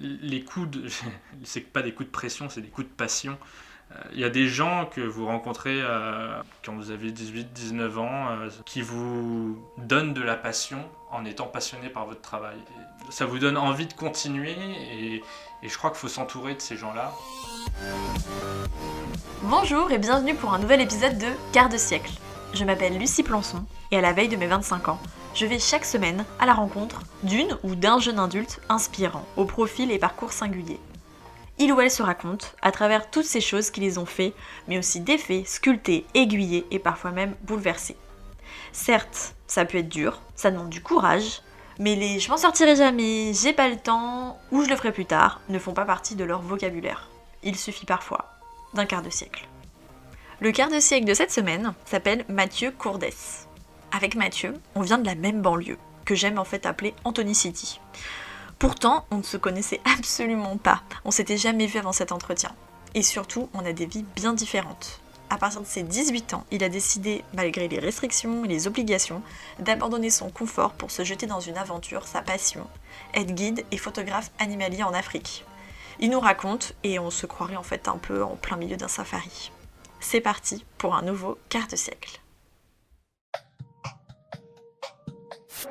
les coups de... c'est pas des coups de pression, c'est des coups de passion. Il y a des gens que vous rencontrez quand vous avez 18-19 ans qui vous donnent de la passion en étant passionné par votre travail. Et ça vous donne envie de continuer et je crois qu'il faut s'entourer de ces gens-là. Bonjour et bienvenue pour un nouvel épisode de Quart de siècle. Je m'appelle Lucie Plançon et à la veille de mes 25 ans, je vais chaque semaine à la rencontre d'une ou d'un jeune adulte inspirant, au profil et parcours singuliers. Il ou elle se raconte à travers toutes ces choses qui les ont fait, mais aussi défaits, sculptés, aiguillés et parfois même bouleversés. Certes, ça peut être dur, ça demande du courage, mais les je m'en sortirai jamais, j'ai pas le temps ou je le ferai plus tard ne font pas partie de leur vocabulaire. Il suffit parfois d'un quart de siècle. Le quart de siècle de cette semaine s'appelle Mathieu Courdès. Avec Mathieu, on vient de la même banlieue, que j'aime en fait appeler Anthony City. Pourtant, on ne se connaissait absolument pas, on s'était jamais vu avant cet entretien. Et surtout, on a des vies bien différentes. À partir de ses 18 ans, il a décidé, malgré les restrictions et les obligations, d'abandonner son confort pour se jeter dans une aventure, sa passion, être guide et photographe animalier en Afrique. Il nous raconte, et on se croirait en fait un peu en plein milieu d'un safari. C'est parti pour un nouveau quart de siècle.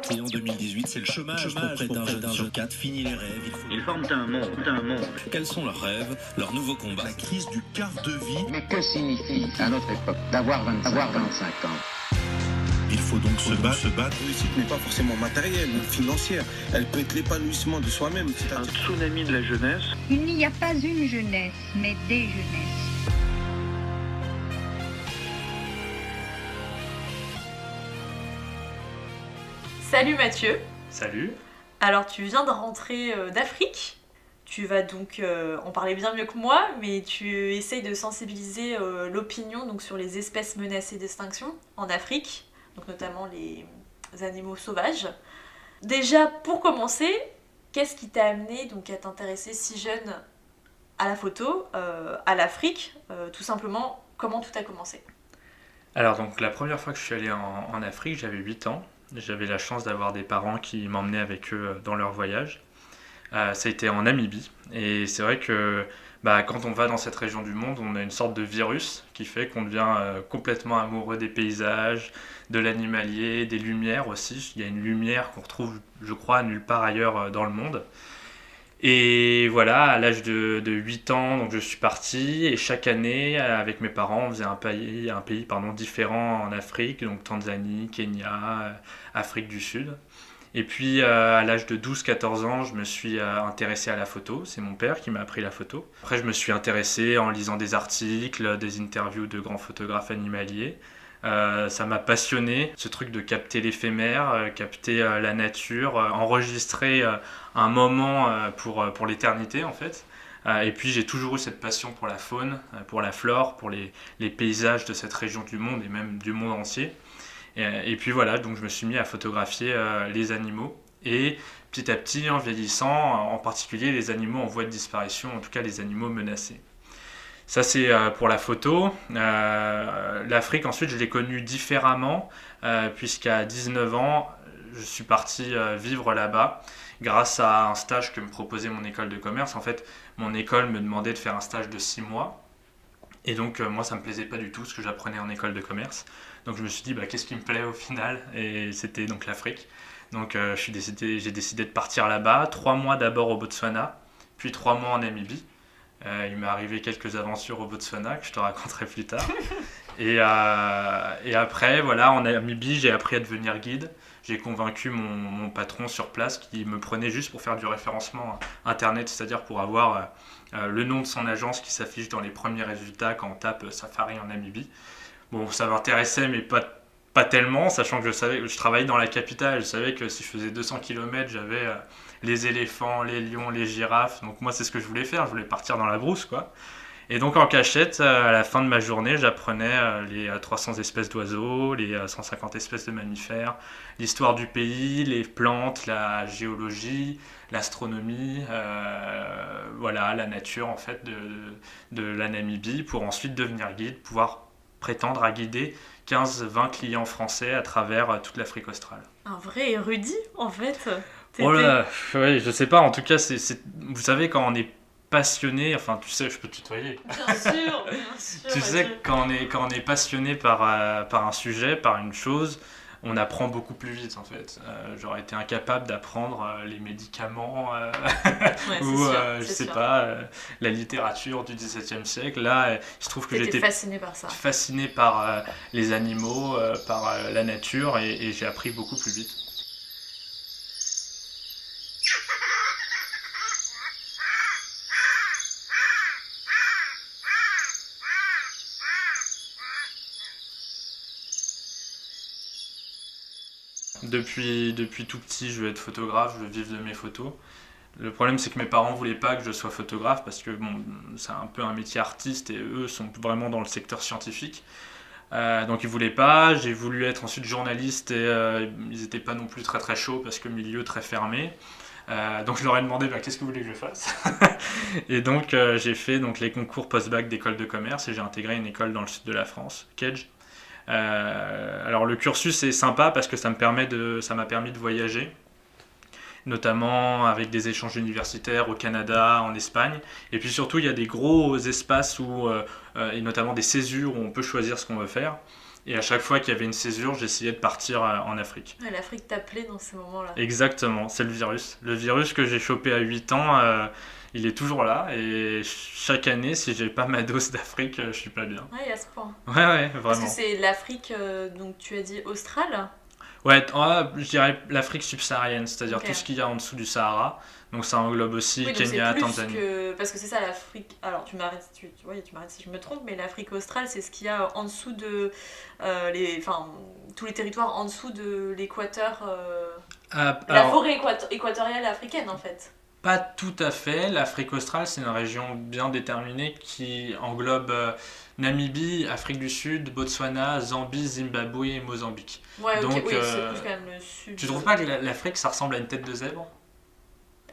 Et en 2018, c'est le chômage pour près d'un jeune sur 4. Fini les rêves. Ils forment un monde. Quels sont leurs rêves, leurs nouveaux combats? La crise du quart de vie. Mais que signifie, à notre époque, d'avoir 25 ans? Il faut donc se battre. La réussite n'est pas forcément matérielle ou financière. Elle peut être l'épanouissement de soi-même. Un tsunami de la jeunesse. Il n'y a pas une jeunesse, mais des jeunesses. Salut Mathieu. Salut. Alors tu viens de rentrer d'Afrique. Tu vas donc en parler bien mieux que moi, mais tu essayes de sensibiliser l'opinion donc, sur les espèces menacées d'extinction en Afrique, donc notamment les animaux sauvages. Déjà, pour commencer, qu'est-ce qui t'a amené donc, à t'intéresser si jeune à la photo, à l'Afrique, tout simplement, comment tout a commencé? Alors donc la première fois que je suis allé en Afrique, j'avais 8 ans. J'avais la chance d'avoir des parents qui m'emmenaient avec eux dans leur voyage. Ça a été en Namibie. Et c'est vrai que quand on va dans cette région du monde, on a une sorte de virus qui fait qu'on devient complètement amoureux des paysages, de l'animalier, des lumières aussi. Il y a une lumière qu'on retrouve, je crois, nulle part ailleurs dans le monde. Et voilà, à l'âge de 8 ans, donc je suis parti et chaque année, avec mes parents, on faisait un pays différent en Afrique, donc Tanzanie, Kenya, Afrique du Sud. Et puis à l'âge de 12-14 ans, je me suis intéressé à la photo, c'est mon père qui m'a appris la photo. Après, je me suis intéressé en lisant des articles, des interviews de grands photographes animaliers. Ça m'a passionné, ce truc de capter l'éphémère, capter la nature, enregistrer un moment pour l'éternité en fait. Et puis j'ai toujours eu cette passion pour la faune, pour la flore, pour les paysages de cette région du monde et même du monde entier. Et puis voilà, donc je me suis mis à photographier les animaux. Et petit à petit, en vieillissant, en particulier les animaux en voie de disparition, en tout cas les animaux menacés. Ça c'est pour la photo. L'Afrique ensuite je l'ai connue différemment puisqu'à 19 ans je suis parti vivre là-bas grâce à un stage que me proposait mon école de commerce. En fait mon école me demandait de faire un stage de 6 mois et donc moi ça me plaisait pas du tout ce que j'apprenais en école de commerce. Donc je me suis dit qu'est-ce qui me plaît au final, et c'était donc l'Afrique. Donc j'ai décidé de partir là-bas, 3 mois d'abord au Botswana, puis 3 mois en Namibie. Il m'est arrivé quelques aventures au Botswana que je te raconterai plus tard. Et après, voilà, en Namibie, j'ai appris à devenir guide. J'ai convaincu mon patron sur place qui me prenait juste pour faire du référencement internet, c'est-à-dire pour avoir le nom de son agence qui s'affiche dans les premiers résultats quand on tape Safari en Namibie. Bon, ça m'intéressait, mais pas tellement, sachant que je travaillais dans la capitale. Je savais que si je faisais 200 km, j'avais les éléphants, les lions, les girafes. Donc moi, c'est ce que je voulais faire. Je voulais partir dans la brousse, quoi. Et donc en cachette, à la fin de ma journée, j'apprenais les 300 espèces d'oiseaux, les 150 espèces de mammifères, l'histoire du pays, les plantes, la géologie, l'astronomie, voilà, la nature en fait de la Namibie, pour ensuite devenir guide, pouvoir prétendre à guider 15-20 clients français à travers toute l'Afrique australe. Un vrai érudit en fait. Oh là, ouais, je sais pas, en tout cas, vous savez, quand on est passionné, enfin, tu sais, je peux te tutoyer. Bien sûr, bien sûr. Tu sais, quand on est passionné par un sujet, par une chose, on apprend beaucoup plus vite, en fait. J'aurais été incapable d'apprendre les médicaments Ouais, ou, sûr, je c'est sais sûr. pas, la littérature du XVIIe siècle. Là, il se trouve que T'étais j'étais fasciné par ça. fasciné par les animaux, par la nature, et j'ai appris beaucoup plus vite. Depuis tout petit, je veux être photographe, je veux vivre de mes photos. Le problème, c'est que mes parents voulaient pas que je sois photographe parce que bon, c'est un peu un métier artiste et eux sont vraiment dans le secteur scientifique. Donc ils voulaient pas. J'ai voulu être ensuite journaliste et ils étaient pas non plus très très chauds parce que milieu très fermé. Donc je leur ai demandé qu'est-ce que vous voulez que je fasse. Et donc j'ai fait les concours post-bac d'école de commerce et j'ai intégré une école dans le sud de la France, Kedge. Alors le cursus est sympa parce que ça m'a permis de voyager, notamment avec des échanges universitaires au Canada, en Espagne. Et puis surtout, il y a des gros espaces et notamment des césures où on peut choisir ce qu'on veut faire. Et à chaque fois qu'il y avait une césure, j'essayais de partir en Afrique. Ouais, l'Afrique t'appelait dans ces moments-là. Exactement, c'est le virus. Le virus que j'ai chopé à 8 ans, il est toujours là. Et chaque année, si j'ai pas ma dose d'Afrique, je suis pas bien. Ouais, à ce point. Ouais, Parce vraiment. que c'est l'Afrique, donc tu as dit australe. Ouais, je dirais l'Afrique subsaharienne, c'est-à-dire Ok. tout ce qu'il y a en dessous du Sahara. Donc ça englobe aussi Oui, donc Kenya, c'est plus Tanzanie. parce que c'est ça l'Afrique. Alors tu m'arrêtes, tu m'arrêtes si je me trompe, mais l'Afrique australe, c'est ce qu'il y a en dessous de tous les territoires en dessous de l'équateur, la Alors, forêt équatoriale africaine en fait. pas tout à fait. L'Afrique australe, c'est une région bien déterminée qui englobe Namibie, Afrique du Sud, Botswana, Zambie, Zimbabwe et Mozambique. Ouais, ok, Donc, oui, c'est plus quand même le sud. Tu trouves pas que l'Afrique, ça ressemble à une tête de zèbre?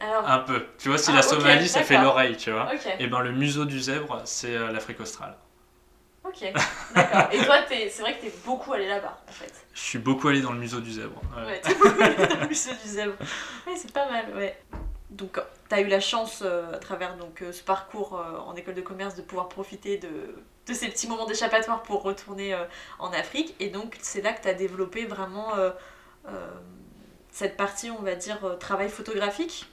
Alors, Un peu. Tu vois, si Ah, la ok, Somalie, ça fait d'accord. l'oreille, tu vois. ok, Et ben le museau du zèbre, c'est l'Afrique australe. ok, d'accord. Et toi, c'est vrai que t'es beaucoup allé là-bas en fait. Je suis beaucoup allé dans le museau du zèbre. Ouais. Ouais, t'es beaucoup allé dans le musée du zèbre. Ouais, c'est pas mal, ouais. Donc, t'as eu la chance à travers ce parcours en école de commerce de pouvoir profiter de ces petits moments d'échappatoire pour retourner en Afrique. Et donc, c'est là que t'as développé vraiment cette partie, on va dire, travail photographique.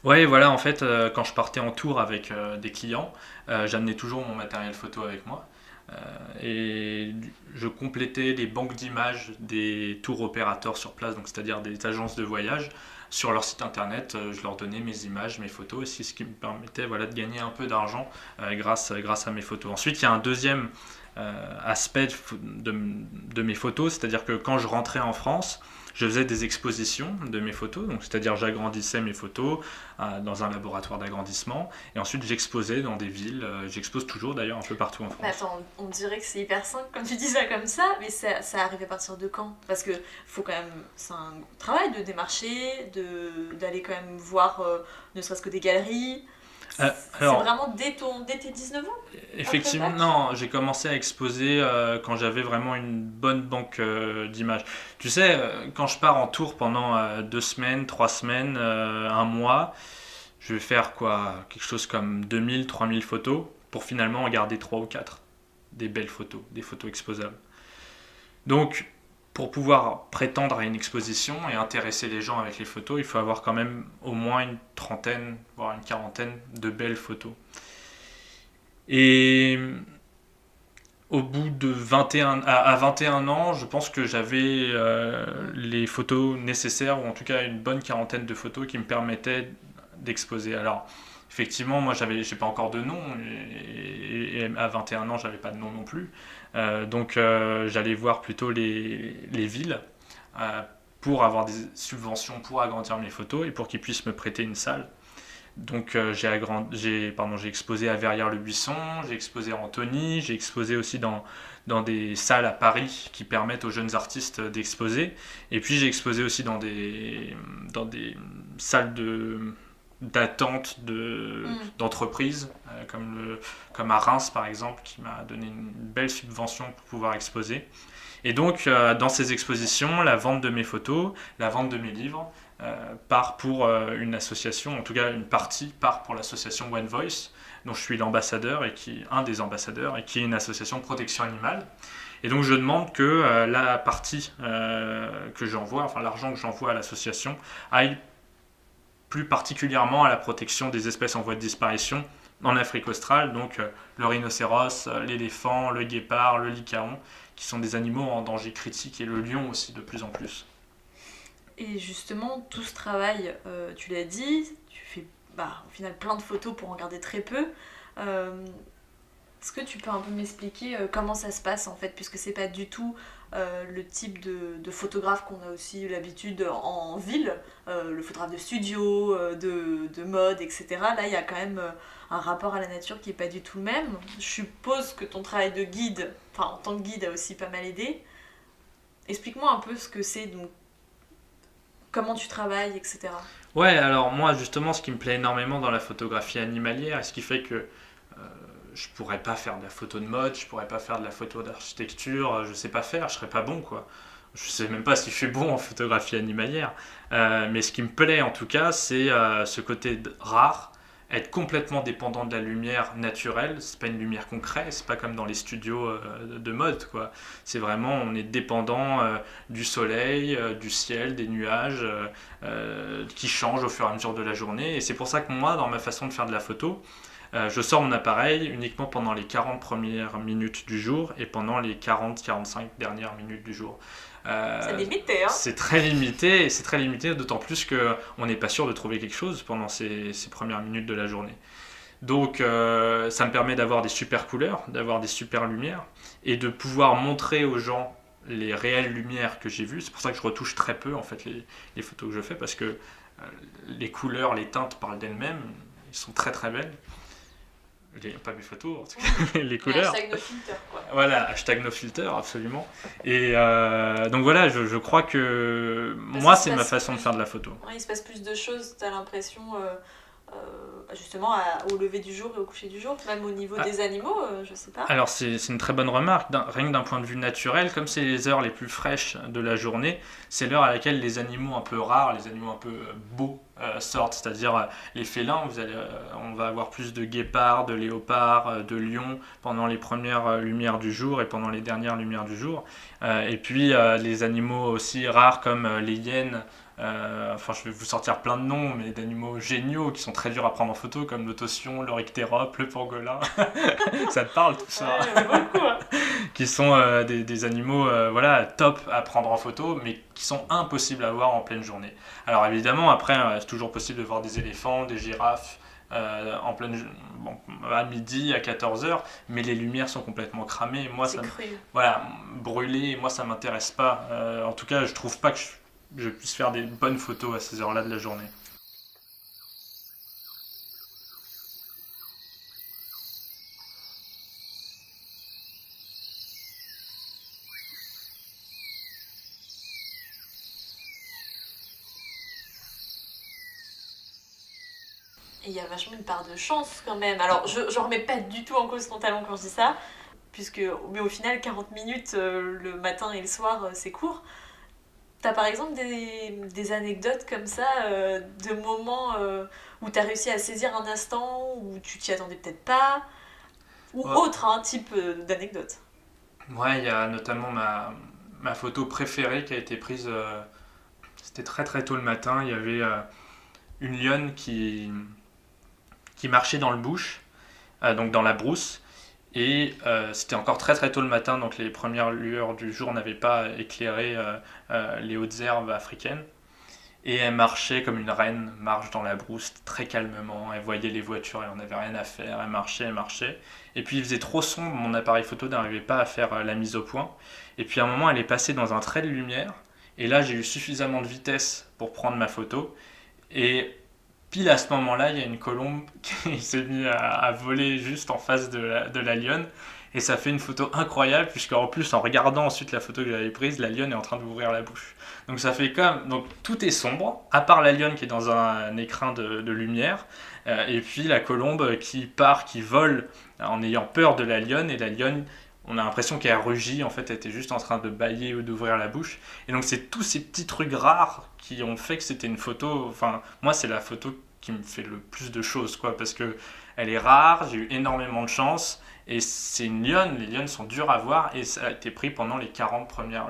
Ouais, voilà, en fait, quand je partais en tour avec des clients, j'amenais toujours mon matériel photo avec moi. Et je complétais les banques d'images des tour opérateurs sur place, donc c'est-à-dire des agences de voyage. Sur leur site internet, je leur donnais mes images, mes photos, et c'est ce qui me permettait de gagner un peu d'argent grâce à mes photos. Ensuite, il y a un deuxième aspect de mes photos, c'est-à-dire que quand je rentrais en France, je faisais des expositions de mes photos, donc c'est-à-dire j'agrandissais mes photos dans un laboratoire d'agrandissement, et ensuite j'exposais dans des villes, j'expose toujours d'ailleurs un peu partout en France. Mais attends, on dirait que c'est hyper simple quand tu dis ça comme ça, mais ça arrive à partir de quand? Parce que faut quand même, c'est un travail de démarcher, d'aller quand même voir ne serait-ce que des galeries. C'est alors, vraiment dès tes 19 ans? effectivement, Après le bac non, j'ai commencé à exposer quand j'avais vraiment une bonne banque d'images. Tu sais, quand je pars en tour pendant 2 semaines, 3 semaines, un mois, je vais faire quelque chose comme 2000, 3000 photos pour finalement en garder 3 ou 4. Des belles photos, des photos exposables. Donc, pour pouvoir prétendre à une exposition et intéresser les gens avec les photos, il faut avoir quand même au moins une trentaine, voire une quarantaine de belles photos. Et au bout de 21 ans, je pense que j'avais les photos nécessaires, ou en tout cas une bonne quarantaine de photos qui me permettaient d'exposer. Alors, effectivement, moi, j'ai pas encore de nom, et à 21 ans, j'avais pas de nom non plus. Donc, j'allais voir plutôt les villes pour avoir des subventions pour agrandir mes photos et pour qu'ils puissent me prêter une salle. Donc, j'ai exposé à Verrières-le-Buisson, j'ai exposé à Antony, j'ai exposé aussi dans des salles à Paris qui permettent aux jeunes artistes d'exposer. Et puis, j'ai exposé aussi dans des salles d'attente d'entreprises, comme à Reims par exemple, qui m'a donné une belle subvention pour pouvoir exposer. Et donc dans ces expositions, la vente de mes photos, la vente de mes livres, part pour une association, en tout cas une partie part pour l'association One Voice, dont je suis l'ambassadeur un des ambassadeurs, et qui est une association de protection animale. Et donc je demande que la partie que j'envoie, enfin l'argent que j'envoie à l'association, aille plus particulièrement à la protection des espèces en voie de disparition en Afrique australe, donc le rhinocéros, l'éléphant, le guépard, le lycaon, qui sont des animaux en danger critique, et le lion aussi de plus en plus. Et justement, tout ce travail, tu l'as dit, tu fais au final plein de photos pour en garder très peu. Est-ce que tu peux un peu m'expliquer comment ça se passe en fait, puisque c'est pas du tout le type de photographe qu'on a aussi l'habitude en ville, le photographe de studio, de mode, etc. Là, il y a quand même un rapport à la nature qui est pas du tout le même. Je suppose que ton travail de guide, enfin en tant que guide, a aussi pas mal aidé. Explique-moi un peu ce que c'est, donc comment tu travailles, etc. Ouais, alors moi justement, ce qui me plaît énormément dans la photographie animalière, et ce qui fait que je pourrais pas faire de la photo de mode, je pourrais pas faire de la photo d'architecture, je sais pas faire, je serais pas bon quoi. Je sais même pas si je suis bon en photographie animalière. Mais ce qui me plaît en tout cas, c'est ce côté rare, être complètement dépendant de la lumière naturelle. C'est pas une lumière qu'on crée, c'est pas comme dans les studios de mode quoi. C'est vraiment, on est dépendant du soleil, du ciel, des nuages qui changent au fur et à mesure de la journée. Et c'est pour ça que moi, dans ma façon de faire de la photo, je sors mon appareil uniquement pendant les 40 premières minutes du jour et pendant les 40-45 dernières minutes du jour. C'est limité, hein. C'est très limité, d'autant plus qu'on n'est pas sûr de trouver quelque chose pendant ces premières minutes de la journée. Donc ça me permet d'avoir des super couleurs, d'avoir des super lumières et de pouvoir montrer aux gens les réelles lumières que j'ai vues. C'est pour ça que je retouche très peu en fait les photos que je fais, parce que les couleurs, les teintes parlent d'elles-mêmes, elles sont très très belles. Pas mes photos, en tout cas, les couleurs. Hashtag NoFilter, quoi. Voilà, hashtag NoFilter, absolument. Et donc voilà, je crois que moi, c'est ma façon de faire de la photo. Ouais, il se passe plus de choses, t'as l'impression, justement, au lever du jour et au coucher du jour, même au niveau des animaux, je sais pas. Alors, c'est une très bonne remarque. Rien que d'un point de vue naturel, comme c'est les heures les plus fraîches de la journée, c'est l'heure à laquelle les animaux un peu rares, les animaux un peu beaux, sortent, c'est-à-dire les félins. On va avoir plus de guépards, de léopards, de lions pendant les premières lumières du jour et pendant les dernières lumières du jour. Et puis les animaux aussi rares comme les hyènes. Je vais vous sortir plein de noms, mais d'animaux géniaux qui sont très durs à prendre en photo, comme l'otosion, l'oryctérope, le pangolin. Ça te parle tout ça? Ouais, beaucoup, hein. Qui sont des animaux top à prendre en photo, mais qui sont impossibles à voir en pleine journée. Alors évidemment, après, c'est toujours possible de voir des éléphants, des girafes à midi, à 14h, mais les lumières sont complètement cramées. Moi, brûlées, moi ça m'intéresse pas. En tout cas, je trouve pas que je puisse faire des bonnes photos à ces heures-là de la journée. Et il y a vachement une part de chance quand même. Alors, je remets pas du tout en cause ton talent quand je dis ça, mais au final, 40 minutes le matin et le soir, c'est court. T'as par exemple des anecdotes comme ça, de moments où t'as réussi à saisir un instant, où tu t'y attendais peut-être pas, ou autre type d'anecdote? Ouais, il y a notamment ma photo préférée qui a été prise, c'était très très tôt le matin. Il y avait une lionne qui marchait dans le bush, donc dans la brousse. Et c'était encore très très tôt le matin, donc les premières lueurs du jour n'avaient pas éclairé les hautes herbes africaines. Et elle marchait comme une reine marche dans la brousse très calmement. Elle voyait les voitures, elle n'en avait rien à faire. Elle marchait. Et puis il faisait trop sombre, mon appareil photo n'arrivait pas à faire la mise au point. Et puis à un moment, elle est passée dans un trait de lumière. Et là, j'ai eu suffisamment de vitesse pour prendre ma photo. Et pile à ce moment-là, il y a une colombe qui s'est mise à voler juste en face de la lionne. Et ça fait une photo incroyable, puisqu'en plus, en regardant ensuite la photo que j'avais prise, la lionne est en train d'ouvrir la bouche. Donc ça fait donc tout est sombre, à part la lionne qui est dans un écrin de lumière, et puis la colombe qui vole en ayant peur de la lionne, et la lionne, on a l'impression qu'elle rugit, en fait elle était juste en train de bâiller ou d'ouvrir la bouche. Et donc c'est tous ces petits trucs rares qui ont fait que c'était une photo, enfin moi c'est la photo qui me fait le plus de choses, quoi, parce que elle est rare, j'ai eu énormément de chance, et c'est une lionne, les lionnes sont dures à voir, et ça a été pris pendant les 40 premières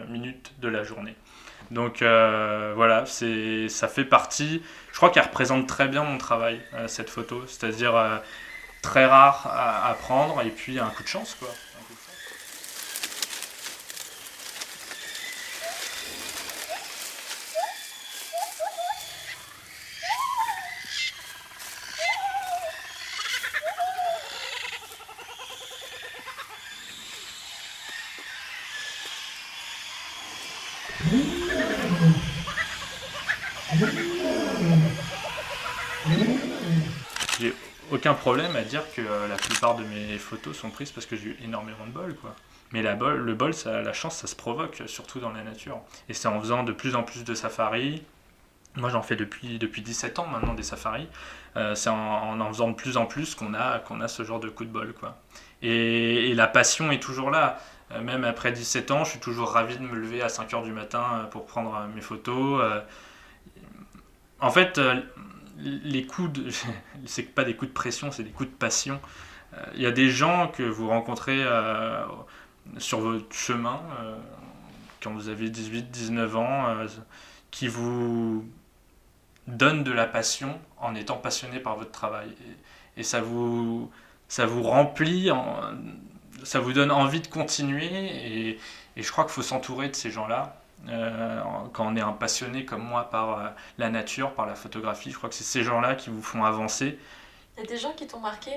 minutes de la journée. Donc voilà, ça fait partie, je crois qu'elle représente très bien mon travail, cette photo, c'est-à-dire très rare à prendre, et puis un coup de chance, quoi. J'ai aucun problème à dire que la plupart de mes photos sont prises parce que j'ai eu énormément de bol, quoi. Mais le bol, la chance, ça se provoque, surtout dans la nature. Et c'est en faisant de plus en plus de safaris. Moi, j'en fais depuis 17 ans maintenant des safaris. C'est en faisant de plus en plus qu'on a ce genre de coup de bol, quoi. Et la passion est toujours là. Même après 17 ans, je suis toujours ravi de me lever à 5h du matin pour prendre mes photos. En fait, les coups de... c'est pas des coups de pression, c'est des coups de passion. Il y a des gens que vous rencontrez sur votre chemin, quand vous avez 18-19 ans, qui vous donnent de la passion en étant passionné par votre travail. Et ça vous remplit, ça vous donne envie de continuer, et je crois qu'il faut s'entourer de ces gens-là. Quand on est un passionné comme moi par la nature, par la photographie, je crois que c'est ces gens-là qui vous font avancer. Il y a des gens qui t'ont marqué,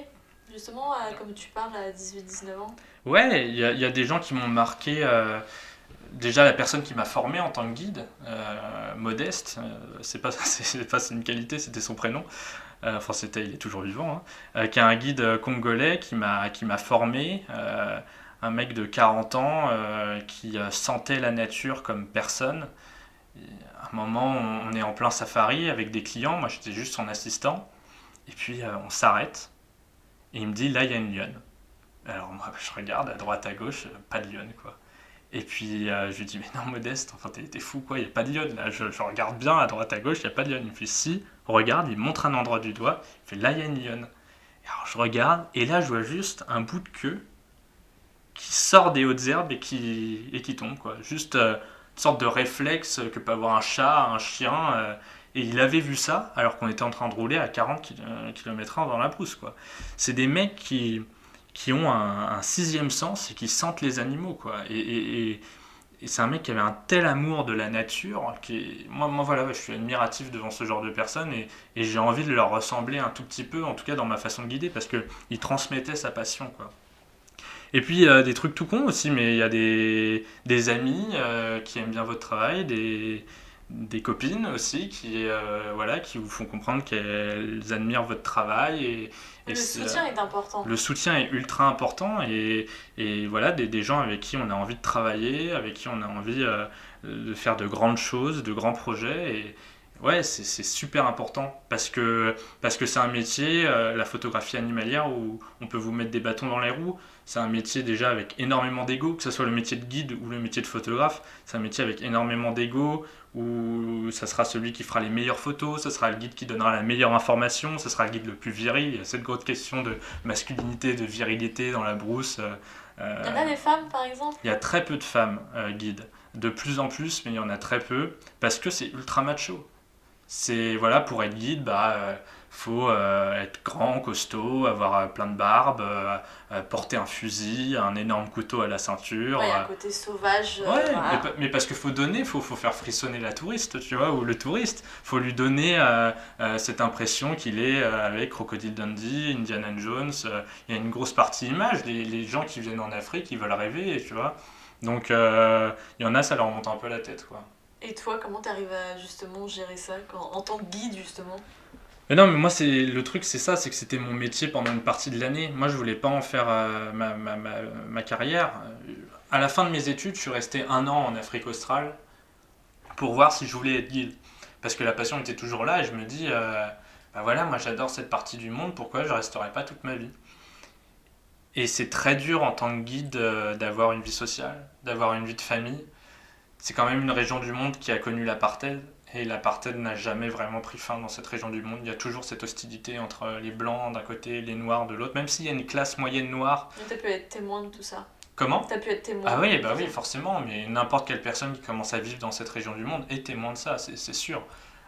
justement, comme tu parles à 18-19 ans? Ouais, il y a des gens qui m'ont marqué. Déjà, la personne qui m'a formé en tant que guide, Modeste, c'est pas une qualité, c'était son prénom. Enfin, il est toujours vivant, hein, qui est un guide congolais qui m'a formé. Un mec de 40 ans qui sentait la nature comme personne. Et à un moment, on est en plein safari avec des clients, moi j'étais juste son assistant, et puis on s'arrête, et il me dit, là il y a une lionne. Alors moi je regarde à droite à gauche, pas de lionne, quoi. Et puis je lui dis, mais non Modeste, enfin t'es fou, quoi, il n'y a pas de lionne là, je regarde bien à droite à gauche, il n'y a pas de lionne. Il me fait, si, regarde, il montre un endroit du doigt, il fait, là il y a une lionne. Et alors je regarde, et là je vois juste un bout de queue qui sort des hautes herbes et qui tombe, quoi. Juste une sorte de réflexe que peut avoir un chat, un chien. Et il avait vu ça alors qu'on était en train de rouler à 40 km/h dans la brousse, quoi. C'est des mecs qui ont un sixième sens et qui sentent les animaux, quoi. Et c'est un mec qui avait un tel amour de la nature. Moi voilà, je suis admiratif devant ce genre de personnes, et j'ai envie de leur ressembler un tout petit peu, en tout cas dans ma façon de guider, parce qu'il transmettait sa passion, quoi. Et puis des trucs tout cons aussi, mais il y a des amis qui aiment bien votre travail, des copines aussi qui vous font comprendre qu'elles admirent votre travail. Et le soutien est important. Le soutien est ultra important, et voilà, des gens avec qui on a envie de travailler, avec qui on a envie de faire de grandes choses, de grands projets. Et ouais, c'est super important parce que c'est un métier, la photographie animalière, où on peut vous mettre des bâtons dans les roues. C'est un métier déjà avec énormément d'ego, que ce soit le métier de guide ou le métier de photographe. C'est un métier avec énormément d'ego, où ça sera celui qui fera les meilleures photos, ça sera le guide qui donnera la meilleure information, ça sera le guide le plus viril. Il y a cette grosse question de masculinité, de virilité dans la brousse. Il y en a des femmes, par exemple? Il y a très peu de femmes guides. De plus en plus, mais il y en a très peu, parce que c'est ultra macho. C'est, voilà, pour être guide, faut être grand, costaud, avoir plein de barbe, porter un fusil, un énorme couteau à la ceinture. Ouais, un côté sauvage. Ouais, Voilà. mais parce qu'il faut donner, faut faire frissonner la touriste, tu vois, ou le touriste. Faut lui donner cette impression qu'il est avec Crocodile Dundee, Indiana Jones. Il y a une grosse partie image. Les gens qui viennent en Afrique, ils veulent rêver, tu vois. Donc, il y en a, ça leur monte un peu la tête, quoi. Et toi, comment t'arrives à justement gérer ça en tant que guide, justement? Mais non, mais moi, le truc, c'est ça, c'est que c'était mon métier pendant une partie de l'année. Moi, je voulais pas en faire ma carrière. À la fin de mes études, je suis resté 1 an en Afrique australe pour voir si je voulais être guide. Parce que la passion était toujours là, et je me dis, voilà, moi j'adore cette partie du monde, pourquoi je resterai pas toute ma vie? Et c'est très dur en tant que guide d'avoir une vie sociale, d'avoir une vie de famille. C'est quand même une région du monde qui a connu l'apartheid, et l'apartheid n'a jamais vraiment pris fin dans cette région du monde. Il y a toujours cette hostilité entre les blancs d'un côté et les noirs de l'autre, même s'il y a une classe moyenne noire. Mais t'as pu être témoin de tout ça. Comment ? T'as pu être témoin. Ah oui, bah oui, forcément, mais n'importe quelle personne qui commence à vivre dans cette région du monde est témoin de ça, c'est sûr.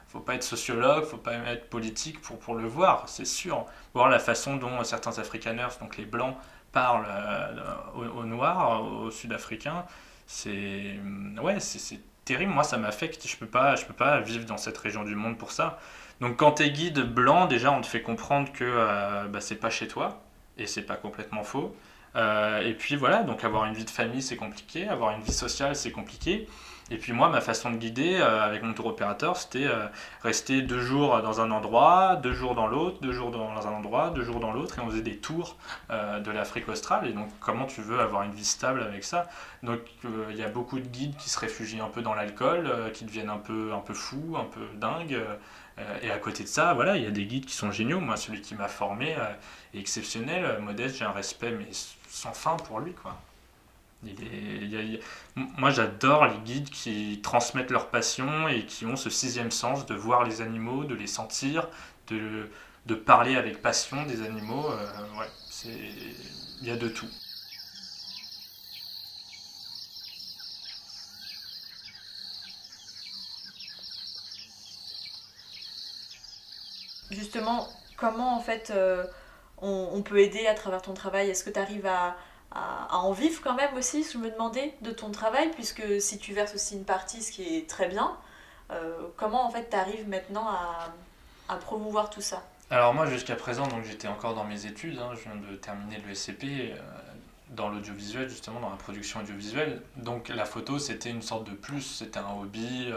Faut pas être sociologue, faut pas être politique pour le voir, c'est sûr. Voir la façon dont certains Afrikaners, donc les blancs, parlent aux noirs, aux sud-africains, c'est terrible. Moi, ça m'affecte. Je peux pas vivre dans cette région du monde pour ça. Donc, quand t'es guide blanc, déjà, on te fait comprendre que c'est pas chez toi, et c'est pas complètement faux. Et puis voilà, donc avoir une vie de famille, c'est compliqué. Avoir une vie sociale, c'est compliqué. Et puis moi, ma façon de guider avec mon tour opérateur, c'était rester 2 jours dans un endroit, 2 jours dans l'autre, 2 jours dans un endroit, 2 jours dans l'autre, et on faisait des tours de l'Afrique australe. Et donc, comment tu veux avoir une vie stable avec ça ? Donc, il y a beaucoup de guides qui se réfugient un peu dans l'alcool, qui deviennent un peu fous, un peu dingues. Et à côté de ça, voilà, il y a des guides qui sont géniaux. Moi, celui qui m'a formé est exceptionnel. Modeste, j'ai un respect mais sans fin pour lui, quoi. Moi, j'adore les guides qui transmettent leur passion et qui ont ce 6e sens de voir les animaux, de les sentir, de parler avec passion des animaux. Il y a de tout. Justement, comment en fait on peut aider à travers ton travail ? Est-ce que tu arrives à en vivre quand même aussi, je me demandais, de ton travail, puisque si tu verses aussi une partie, ce qui est très bien, comment en fait tu arrives maintenant à promouvoir tout ça ? Alors moi, jusqu'à présent, donc, j'étais encore dans mes études, je viens de terminer le SCP dans l'audiovisuel, justement, dans la production audiovisuelle. Donc la photo, c'était une sorte de plus, c'était un hobby.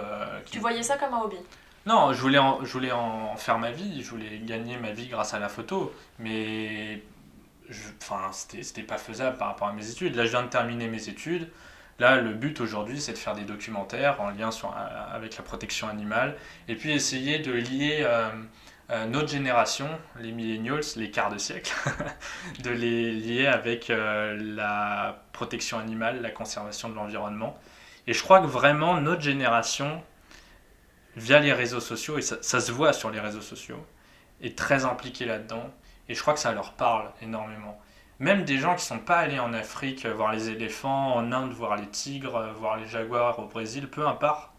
Tu voyais ça comme un hobby ? Non, je voulais en faire ma vie, je voulais gagner ma vie grâce à la photo, mais c'était pas faisable par rapport à mes études. Là, je viens de terminer mes études. Là, le but aujourd'hui, c'est de faire des documentaires en lien avec la protection animale, et puis essayer de lier notre génération, les millennials, les quarts de siècle, de les lier avec la protection animale, la conservation de l'environnement. Et je crois que vraiment, notre génération, via les réseaux sociaux, et ça se voit sur les réseaux sociaux, est très impliquée là-dedans. Et je crois que ça leur parle énormément. Même des gens qui ne sont pas allés en Afrique voir les éléphants, en Inde voir les tigres, voir les jaguars au Brésil, peu importe.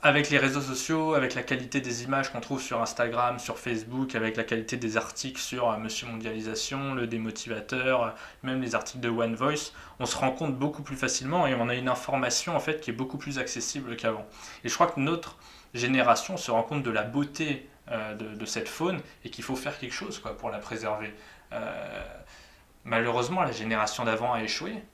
Avec les réseaux sociaux, avec la qualité des images qu'on trouve sur Instagram, sur Facebook, avec la qualité des articles sur Monsieur Mondialisation, le démotivateur, même les articles de One Voice, on se rend compte beaucoup plus facilement et on a une information en fait qui est beaucoup plus accessible qu'avant. Et je crois que notre génération se rend compte de la beauté de cette faune et qu'il faut faire quelque chose pour la préserver. Malheureusement, la génération d'avant a échoué,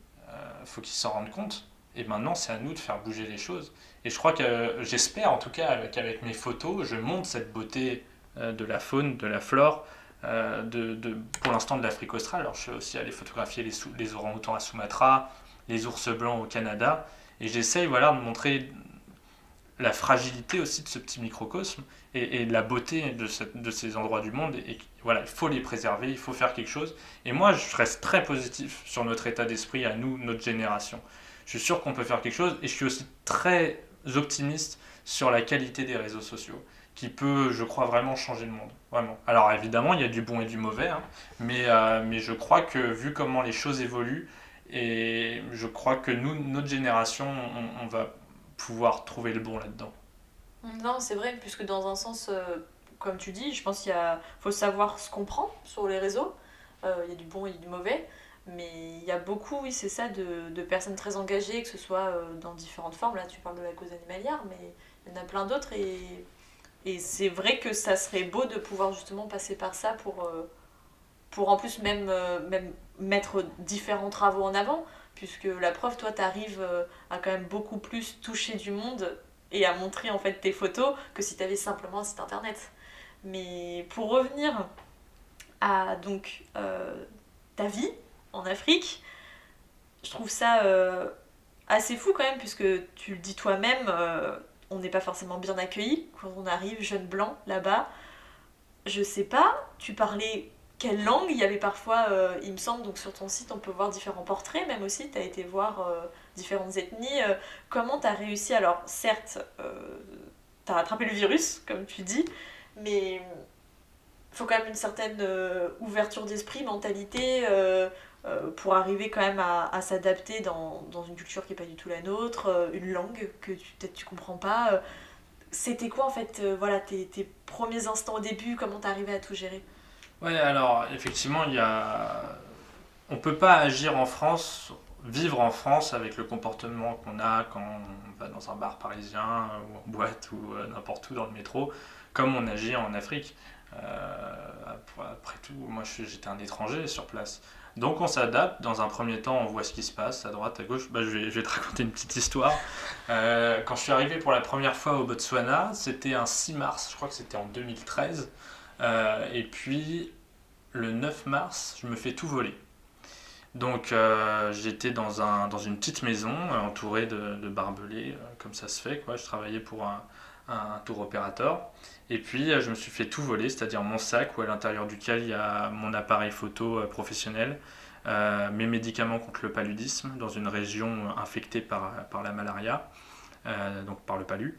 faut qu'ils s'en rendent compte. Et maintenant, c'est à nous de faire bouger les choses. Et je crois j'espère en tout cas qu'avec mes photos, je montre cette beauté de la faune, de la flore, pour l'instant de l'Afrique australe. Alors je suis aussi allé photographier les orang-outans à Sumatra, les ours blancs au Canada. Et j'essaye de montrer la fragilité aussi de ce petit microcosme et la beauté de ces endroits du monde. Et voilà, il faut les préserver, il faut faire quelque chose. Et moi, je reste très positif sur notre état d'esprit à nous, notre génération. Je suis sûr qu'on peut faire quelque chose et je suis aussi très optimiste sur la qualité des réseaux sociaux qui peut, je crois, vraiment changer le monde. Vraiment. Alors évidemment, il y a du bon et du mauvais, mais je crois que vu comment les choses évoluent, et je crois que nous, notre génération, on va pouvoir trouver le bon là-dedans. Non, c'est vrai, puisque dans un sens, comme tu dis, je pense qu'il faut savoir ce qu'on prend sur les réseaux. Il y a du bon et du mauvais. Mais il y a beaucoup, oui, c'est ça, de personnes très engagées, que ce soit dans différentes formes. Là, tu parles de la cause animalière, mais il y en a plein d'autres. Et c'est vrai que ça serait beau de pouvoir justement passer par ça pour en plus même mettre différents travaux en avant. Puisque la preuve, toi, t'arrives à quand même beaucoup plus toucher du monde et à montrer en fait tes photos que si t'avais simplement un site internet. Mais pour revenir à donc ta vie en Afrique, je trouve ça assez fou quand même, puisque tu le dis toi-même, on n'est pas forcément bien accueillis quand on arrive jeune blanc là-bas. je sais pas, tu parlais quelle langue? Il y avait parfois, il me semble, donc sur ton site, on peut voir différents portraits, même aussi, tu as été voir différentes ethnies. Comment tu as réussi? Alors, certes, tu as rattrapé le virus, comme tu dis, mais il faut quand même une certaine ouverture d'esprit, mentalité, pour arriver quand même à s'adapter dans une culture qui n'est pas du tout la nôtre, une langue que peut-être tu comprends pas. C'était quoi en fait, voilà, tes premiers instants au début, comment t'es arrivé à tout gérer? Ouais, alors effectivement, on peut pas agir en France, vivre en France avec le comportement qu'on a quand on va dans un bar parisien ou en boîte ou n'importe où dans le métro, comme on agit en Afrique. Après tout, moi j'étais un étranger sur place. Donc on s'adapte, dans un premier temps on voit ce qui se passe à droite, à gauche. Je vais te raconter une petite histoire. Quand je suis arrivé pour la première fois au Botswana, c'était un 6 mars, je crois que c'était en 2013. Et puis le 9 mars, je me fais tout voler. Donc j'étais dans une petite maison entourée de barbelés, comme ça se fait, quoi. Je travaillais pour un tour opérateur. Et puis je me suis fait tout voler, c'est-à-dire mon sac où à l'intérieur duquel il y a mon appareil photo professionnel, mes médicaments contre le paludisme dans une région infectée par la malaria, donc par le palu,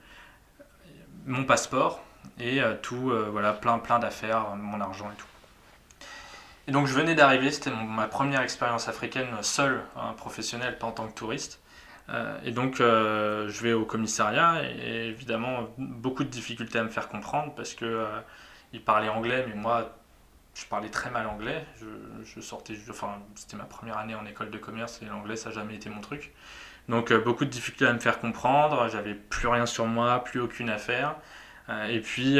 mon passeport et tout, voilà, plein d'affaires, mon argent et tout. Et donc je venais d'arriver, c'était ma première expérience africaine seule, hein, professionnelle, pas en tant que touriste. Et donc je vais au commissariat et évidemment beaucoup de difficultés à me faire comprendre parce que ils parlaient anglais, mais moi je parlais très mal anglais. C'était ma première année en école de commerce et l'anglais ça n'a jamais été mon truc. Donc beaucoup de difficultés à me faire comprendre, j'avais plus rien sur moi, plus aucune affaire. Et puis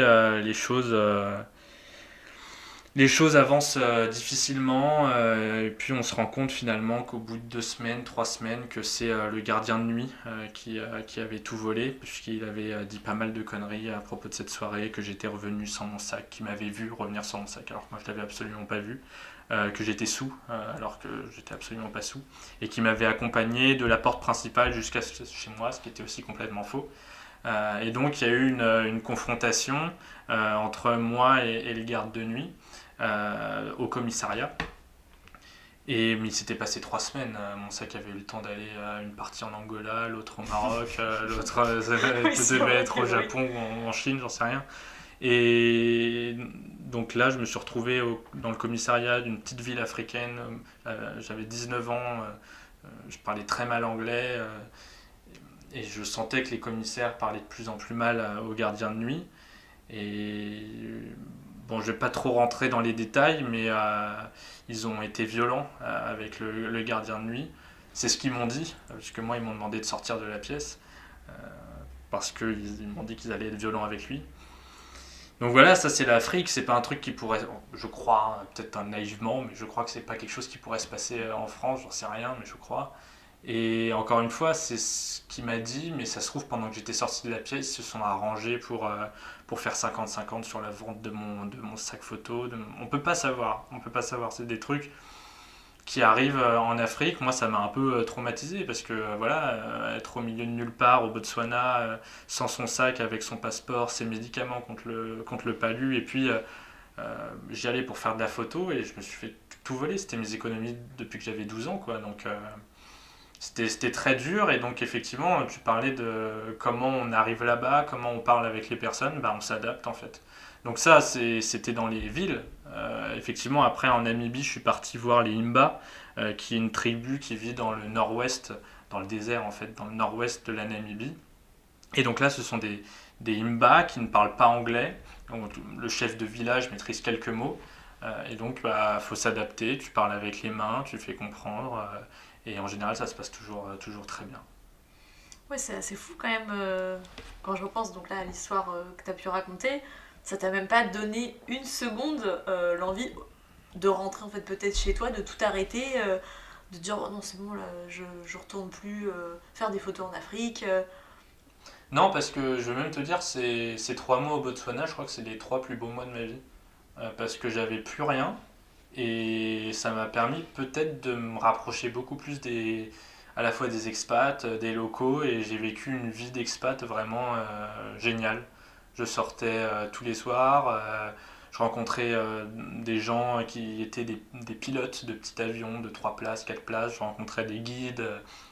les choses avancent difficilement, et puis on se rend compte finalement qu'au bout de 2 semaines, 3 semaines, que c'est le gardien de nuit qui avait tout volé, puisqu'il avait dit pas mal de conneries à propos de cette soirée, que j'étais revenu sans mon sac, qu'il m'avait vu revenir sans mon sac, alors que moi je l'avais absolument pas vu, que j'étais sous, alors que j'étais absolument pas sous, et qui m'avait accompagné de la porte principale jusqu'à chez moi, ce qui était aussi complètement faux. Et donc il y a eu une confrontation entre moi et le garde de nuit. Au commissariat. Mais il s'était passé 3 semaines. Mon sac avait eu le temps d'aller une partie en Angola, l'autre au Maroc, l'autre devait être au Japon ou en Chine, j'en sais rien. Et donc là, je me suis retrouvé dans le commissariat d'une petite ville africaine. J'avais 19 ans, je parlais très mal anglais. Et je sentais que les commissaires parlaient de plus en plus mal aux gardiens de nuit. Et bon, je vais pas trop rentrer dans les détails, mais ils ont été violents avec le gardien de nuit. C'est ce qu'ils m'ont dit, parce que moi, ils m'ont demandé de sortir de la pièce, parce qu'ils m'ont dit qu'ils allaient être violents avec lui. Donc voilà, ça c'est l'Afrique, c'est pas un truc qui pourrait, je crois, peut-être naïvement, mais je crois que c'est pas quelque chose qui pourrait se passer en France, j'en sais rien, mais je crois. Et encore une fois, c'est ce qu'il m'a dit, mais ça se trouve, pendant que j'étais sorti de la pièce, ils se sont arrangés pour faire 50-50 sur la vente de mon sac photo. On peut pas savoir, c'est des trucs qui arrivent en Afrique. Moi, ça m'a un peu traumatisé, parce que être au milieu de nulle part, au Botswana, sans son sac, avec son passeport, ses médicaments contre le palu, et puis j'y allais pour faire de la photo, et je me suis fait tout voler. C'était mes économies depuis que j'avais 12 ans, quoi, donc... C'était très dur. Et donc effectivement tu parlais de comment on arrive là-bas, comment on parle avec les personnes, on s'adapte en fait. Donc ça c'était dans les villes. Effectivement après en Namibie je suis parti voir les Imba, qui est une tribu qui vit dans le nord-ouest, dans le désert en fait, dans le nord-ouest de la Namibie. Et donc là ce sont des Imba qui ne parlent pas anglais. Donc, le chef de village maîtrise quelques mots, et donc faut s'adapter, tu parles avec les mains, tu fais comprendre. Et en général, ça se passe toujours très bien. Ouais, c'est assez fou quand même, quand je repense donc là à l'histoire que tu as pu raconter, ça t'a même pas donné une seconde l'envie de rentrer en fait peut-être chez toi, de tout arrêter, de dire oh non c'est bon là, je retourne plus faire des photos en Afrique. Non, parce que je vais même te dire, ces 3 mois au Botswana, je crois que c'est les 3 plus beaux mois de ma vie. Parce que j'avais plus rien. Et ça m'a permis peut-être de me rapprocher beaucoup plus à la fois des expats, des locaux, et j'ai vécu une vie d'expat vraiment géniale. Je sortais tous les soirs, Je rencontrais des gens qui étaient des pilotes de petits avions de 3 places, 4 places. Je rencontrais des guides,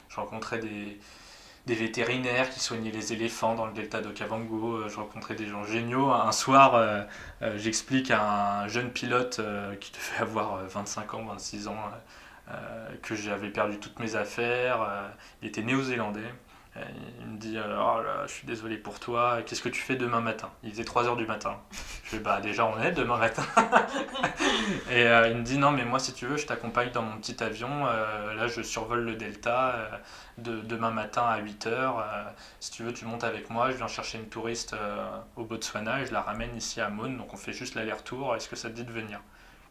je rencontrais des vétérinaires qui soignaient les éléphants dans le delta d'Okavango. Je rencontrais des gens géniaux. Un soir, j'explique à un jeune pilote qui devait avoir 25 ans, 26 ans, que j'avais perdu toutes mes affaires. Il était néo-zélandais. Il me dit oh là, je suis désolé pour toi, qu'est-ce que tu fais demain matin? Il faisait 3h du matin. Je fais bah déjà on est demain matin. Et il me dit non mais moi si tu veux je t'accompagne dans mon petit avion, là je survole le delta demain matin à 8h. Si tu veux tu montes avec moi, je viens chercher une touriste au Botswana et je la ramène ici à Maune, donc on fait juste l'aller-retour, est-ce que ça te dit de venir?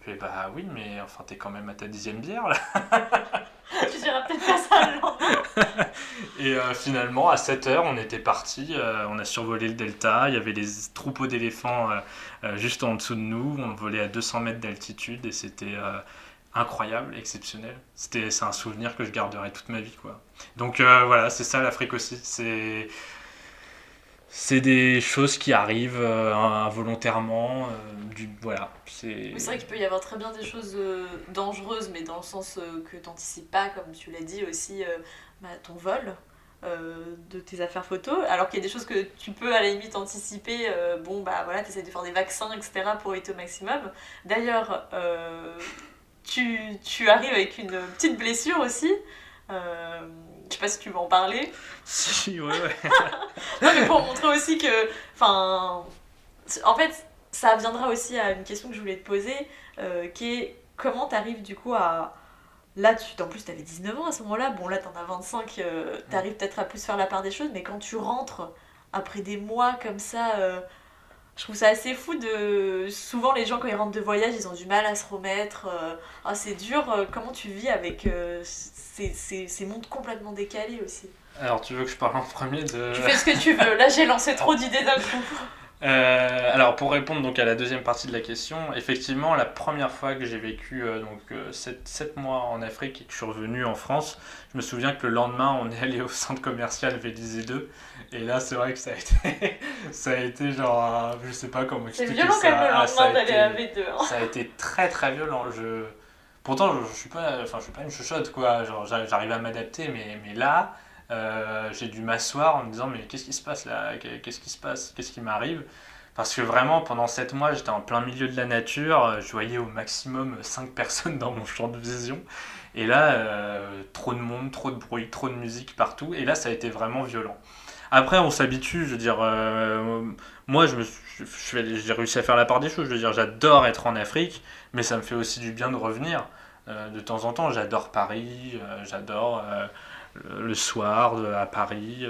Je fais bah oui mais enfin t'es quand même à ta 10e bière là. Tu diras peut-être pas ça le lendemain. Et finalement, à 7h, on était partis, on a survolé le delta, il y avait des troupeaux d'éléphants juste en dessous de nous, on volait à 200 mètres d'altitude et c'était incroyable, exceptionnel. C'est un souvenir que je garderai toute ma vie, quoi. Donc voilà, c'est ça l'Afrique aussi, c'est des choses qui arrivent involontairement, voilà. Mais c'est vrai qu'il peut y avoir très bien des choses dangereuses, mais dans le sens que tu n'anticipes pas, comme tu l'as dit aussi, ton vol de tes affaires photos, alors qu'il y a des choses que tu peux à la limite anticiper, tu essaies de faire des vaccins, etc. pour éviter au maximum. D'ailleurs, tu arrives avec une petite blessure aussi. Je sais pas si tu veux en parler. Si, ouais. Non, mais pour montrer aussi que... en fait, ça viendra aussi à une question que je voulais te poser, qui est comment t'arrives du coup à... Là, en plus, t'avais 19 ans à ce moment-là. Bon, là, t'en as 25, t'arrives peut-être à plus faire la part des choses, mais quand tu rentres après des mois comme ça... Je trouve ça assez fou de... Souvent, les gens, quand ils rentrent de voyage, ils ont du mal à se remettre. C'est dur. Comment tu vis avec ces mondes complètement décalés aussi? Alors, tu veux que je parle en premier de... Tu fais ce que tu veux. Là, j'ai lancé trop d'idées d'un coup. Alors, pour répondre donc à la deuxième partie de la question, effectivement, la première fois que j'ai vécu 7 mois en Afrique et que je suis revenu en France, je me souviens que le lendemain, on est allé au centre commercial Vélizy 2. Et là, c'est vrai que ça a été genre, je sais pas comment expliquer ça. C'est violent quand même le lendemain d'aller à V2. Hein. Ça a été très très violent. Pourtant, je suis pas une chuchote quoi. Genre, j'arrive à m'adapter, mais là, j'ai dû m'asseoir en me disant mais qu'est-ce qui se passe là? Qu'est-ce qui se passe? Qu'est-ce qui m'arrive? Parce que vraiment, pendant 7 mois, j'étais en plein milieu de la nature. Je voyais au maximum 5 personnes dans mon champ de vision. Et là, trop de monde, trop de bruit, trop de musique partout. Et là, ça a été vraiment violent. Après, on s'habitue, je veux dire, moi, j'ai réussi à faire la part des choses. Je veux dire, j'adore être en Afrique, mais ça me fait aussi du bien de revenir. De temps en temps, j'adore Paris, j'adore le soir à Paris,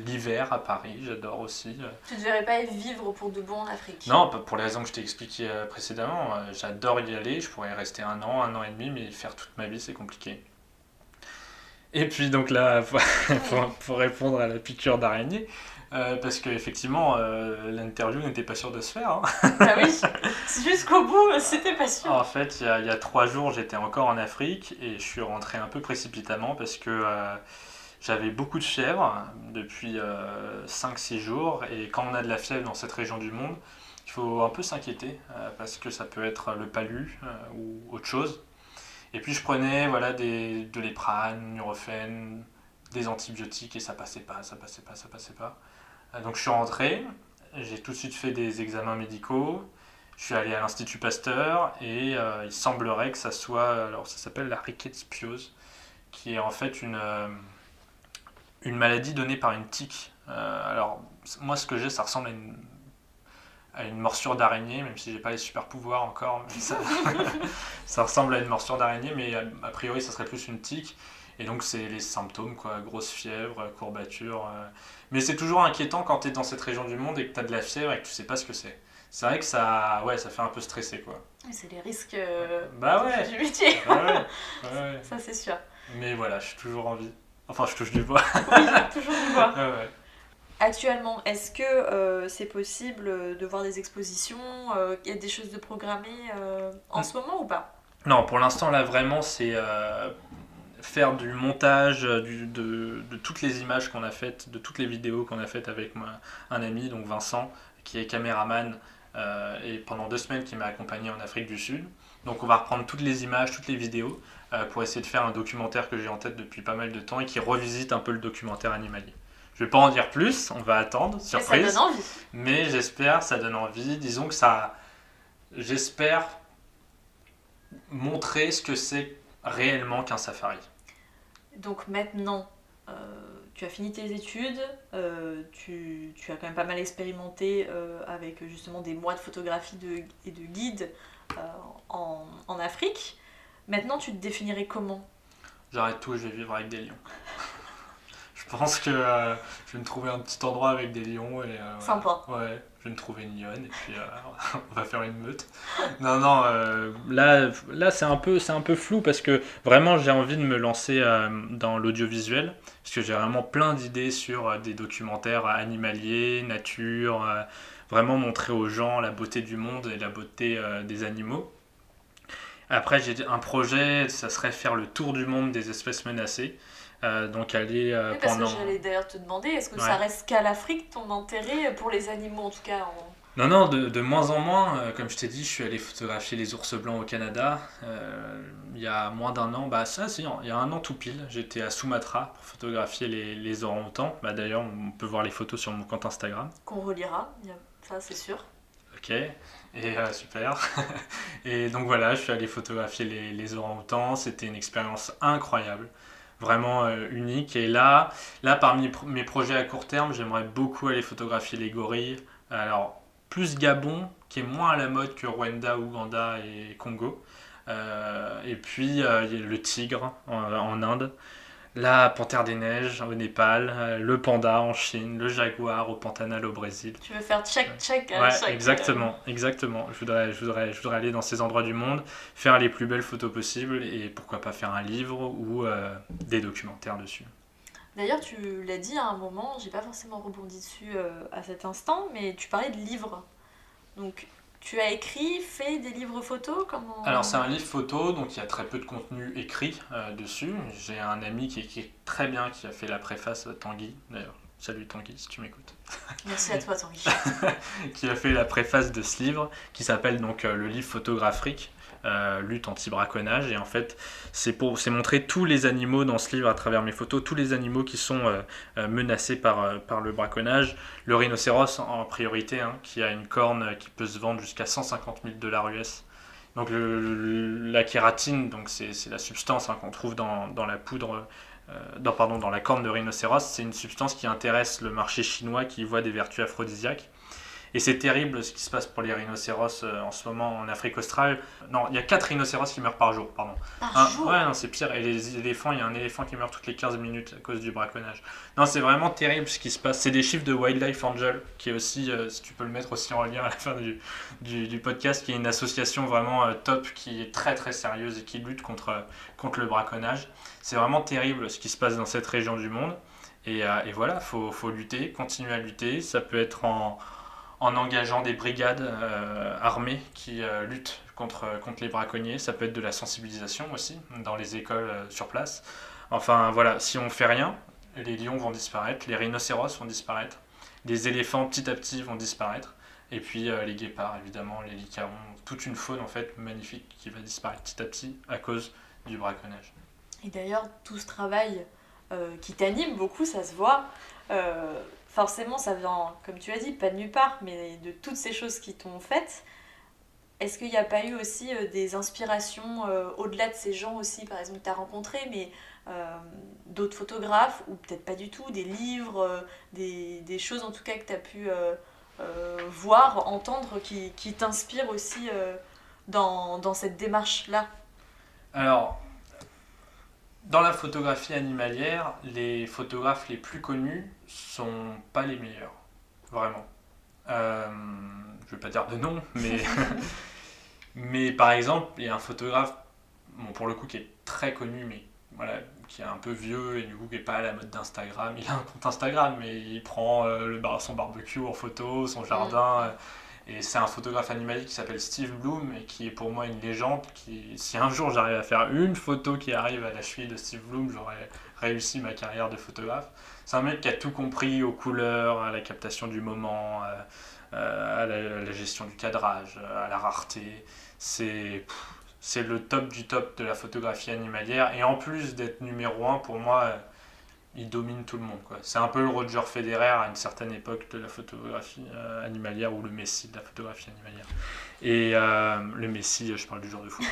l'hiver à Paris, j'adore aussi. Tu ne devrais pas vivre pour de bon en Afrique? Non, pour les raisons que je t'ai expliquées précédemment. J'adore y aller, je pourrais y rester 1 an et demi, mais faire toute ma vie, c'est compliqué. Et puis donc là, pour répondre à la piqûre d'araignée, parce qu'effectivement, l'interview n'était pas sûre de se faire. Hein. Ah oui, jusqu'au bout, c'était pas sûr. En fait, il y a 3 jours, j'étais encore en Afrique et je suis rentré un peu précipitamment parce que j'avais beaucoup de fièvre depuis 5-6 jours. Et quand on a de la fièvre dans cette région du monde, il faut un peu s'inquiéter parce que ça peut être le palu ou autre chose. Et puis je prenais de l'Éprane, Nurofen, des antibiotiques et ça passait pas. Donc je suis rentré, j'ai tout de suite fait des examens médicaux, je suis allé à l'Institut Pasteur et il semblerait que ça soit, alors ça s'appelle la rickettspiose, qui est en fait une maladie donnée par une tique. Alors moi ce que j'ai, ça ressemble à une morsure d'araignée, même si j'ai pas les super pouvoirs encore, mais ça ressemble à une morsure d'araignée, mais a priori ça serait plus une tique. Et donc c'est les symptômes, quoi, grosse fièvre, courbature. Mais c'est toujours inquiétant quand tu es dans cette région du monde et que tu as de la fièvre et que tu sais pas ce que c'est. C'est vrai que ça fait un peu stresser, quoi. C'est les risques du métier. Ouais. Ça c'est sûr. Mais voilà, je suis toujours en vie. Enfin, je touche du bois. Oui, toujours du bois. Ouais. Actuellement, est-ce que c'est possible de voir des expositions? Il y a des choses de programmées en ce moment ou pas? Non, pour l'instant, là, vraiment, c'est faire du montage de toutes les images qu'on a faites, de toutes les vidéos qu'on a faites avec un ami, donc Vincent, qui est caméraman et pendant 2 semaines qui m'a accompagné en Afrique du Sud. Donc on va reprendre toutes les images, toutes les vidéos pour essayer de faire un documentaire que j'ai en tête depuis pas mal de temps et qui revisite un peu le documentaire animalier. Je vais pas en dire plus, on va attendre, surprise. Mais ça donne envie. Mais j'espère, ça donne envie. Disons que ça... J'espère montrer ce que c'est réellement qu'un safari. Donc maintenant, tu as fini tes études, tu as quand même pas mal expérimenté avec justement des mois de photographie et de guide en Afrique. Maintenant, tu te définirais comment ? J'arrête tout, je vais vivre avec des lions. Je pense que je vais me trouver un petit endroit avec des lions et sympa. Ouais, je vais me trouver une lionne et puis on va faire une meute. Non, là c'est un peu flou parce que vraiment j'ai envie de me lancer dans l'audiovisuel parce que j'ai vraiment plein d'idées sur des documentaires animaliers, nature, vraiment montrer aux gens la beauté du monde et la beauté des animaux. Après j'ai un projet, ça serait faire le tour du monde des espèces menacées. Donc aller oui, parce pendant... que j'allais d'ailleurs te demander, est-ce que Ouais. ça reste qu'à l'Afrique ton intérêt pour les animaux en tout cas Non, de moins en moins. Comme je t'ai dit, je suis allé photographier les ours blancs au Canada. Il y a moins d'un an, il y a un an tout pile, j'étais à Sumatra pour photographier les orang-outans. D'ailleurs, on peut voir les photos sur mon compte Instagram. qu'on relira, ça c'est sûr. Ok, et super. Et donc voilà, je suis allé photographier les orang-outans. C'était une expérience incroyable. Vraiment unique. Et là, parmi mes projets à court terme, j'aimerais beaucoup aller photographier les gorilles. Alors, plus Gabon, qui est moins à la mode que Rwanda, Ouganda et Congo. Et puis, il y a le tigre en Inde. La panthère des neiges au Népal. Le panda en Chine. Le jaguar au Pantanal au Brésil. Tu veux faire check à Ouais, chaque... exactement. Je voudrais aller dans ces endroits du monde, faire les plus belles photos possibles et pourquoi pas faire un livre ou des documentaires dessus. D'ailleurs, tu l'as dit à un moment, j'ai pas forcément rebondi dessus à cet instant, mais tu parlais de livres. Donc, tu as écrit, fait des livres photos, comment... Alors c'est un livre photo, donc il y a très peu de contenu écrit dessus. J'ai un ami qui écrit très bien, qui a fait la préface, Tanguy d'ailleurs. Salut Tanguy, si tu m'écoutes. Merci à toi, Tanguy. Qui a fait la préface de ce livre, qui s'appelle donc le livre photographique, lutte anti-braconnage. Et en fait, c'est montrer tous les animaux dans ce livre à travers mes photos, tous les animaux qui sont menacés par le braconnage. Le rhinocéros en priorité, qui a une corne qui peut se vendre jusqu'à 150 000 $ US. Donc la kératine, donc c'est la substance qu'on trouve dans la poudre. Dans la corne de rhinocéros, c'est une substance qui intéresse le marché chinois qui y voit des vertus aphrodisiaques. Et c'est terrible ce qui se passe pour les rhinocéros en ce moment en Afrique australe. Non, il y a 4 rhinocéros qui meurent par jour, pardon. Par jour ? Ouais, non, c'est pire. Et les éléphants, il y a un éléphant qui meurt toutes les 15 minutes à cause du braconnage. Non, c'est vraiment terrible ce qui se passe. C'est des chiffres de Wildlife Angel, qui est aussi, si tu peux le mettre aussi en lien à la fin du podcast, qui est une association vraiment top, qui est très très sérieuse et qui lutte contre le braconnage. C'est vraiment terrible ce qui se passe dans cette région du monde. Et voilà, faut lutter, continuer à lutter. Ça peut être en engageant des brigades armées qui luttent contre les braconniers. Ça peut être de la sensibilisation aussi, dans les écoles sur place. Enfin voilà, si on ne fait rien, les lions vont disparaître, les rhinocéros vont disparaître, les éléphants petit à petit vont disparaître, et puis les guépards évidemment, les licarons, toute une faune en fait magnifique qui va disparaître petit à petit à cause du braconnage. Et d'ailleurs, tout ce travail qui t'anime beaucoup, ça se voit. Forcément, ça vient, comme tu as dit, pas de nulle part, mais de toutes ces choses qui t'ont faites. Est-ce qu'il n'y a pas eu aussi des inspirations au-delà de ces gens aussi, par exemple, que tu as rencontrés, mais d'autres photographes, ou peut-être pas du tout, des livres, des choses en tout cas que tu as pu voir, entendre, qui t'inspirent aussi dans cette démarche-là ? Alors, dans la photographie animalière, les photographes les plus connus sont pas les meilleurs, vraiment. Je vais pas dire de nom, mais par exemple, il y a un photographe, pour le coup, qui est très connu, mais voilà, qui est un peu vieux et du coup qui est pas à la mode d'Instagram. Il a un compte Instagram, mais il prend son barbecue en photo, son jardin. Et c'est un photographe animalier qui s'appelle Steve Bloom et qui est pour moi une légende. Si un jour j'arrive à faire une photo qui arrive à la cheville de Steve Bloom, j'aurais réussi ma carrière de photographe. C'est un mec qui a tout compris aux couleurs, à la captation du moment, à la gestion du cadrage, à la rareté. C'est le top du top de la photographie animalière. Et en plus d'être numéro 1, pour moi, il domine tout le monde, quoi. C'est un peu le Roger Federer à une certaine époque de la photographie animalière, ou le Messi de la photographie animalière. Et le Messi, je parle du joueur de foot.